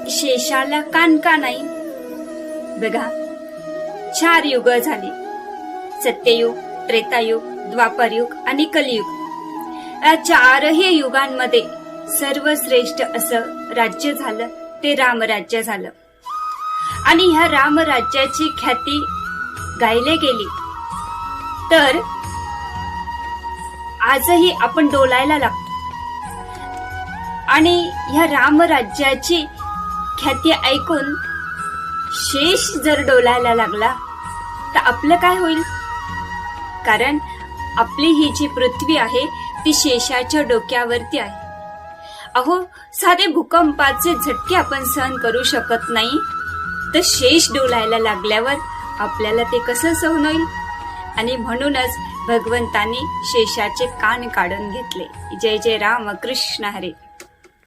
शेषाला कान का नाही? बघा, 4 युग झाली, सत्ययुग, त्रेतायुग, द्वापरयुग आणि कलियुग. या 4ही युगांमध्ये सर्वश्रेष्ठ असं राज्य झालं ते रामराज्य झालं. आणि ह्या रामराज्याची ख्याती गायले गेली तर आजही आपण डोलायला लागतो. आणि ह्या रामराज्याची ख्याती ऐकून शेष जर डोलायला लागला तर आपलं काय होईल? कारण आपली ही जी पृथ्वी आहे ती शेषाच्या डोक्यावरती आहे. अहो, साधे भूकंपाचे झटके आपण सहन करू शकत नाही, तर शेष डोलायला लागल्यावर आपल्याला ते कसं सहन होईल? आणि म्हणूनच भगवंतांनी शेषाचे कान काढून घेतले. जय जय राम कृष्ण हरे.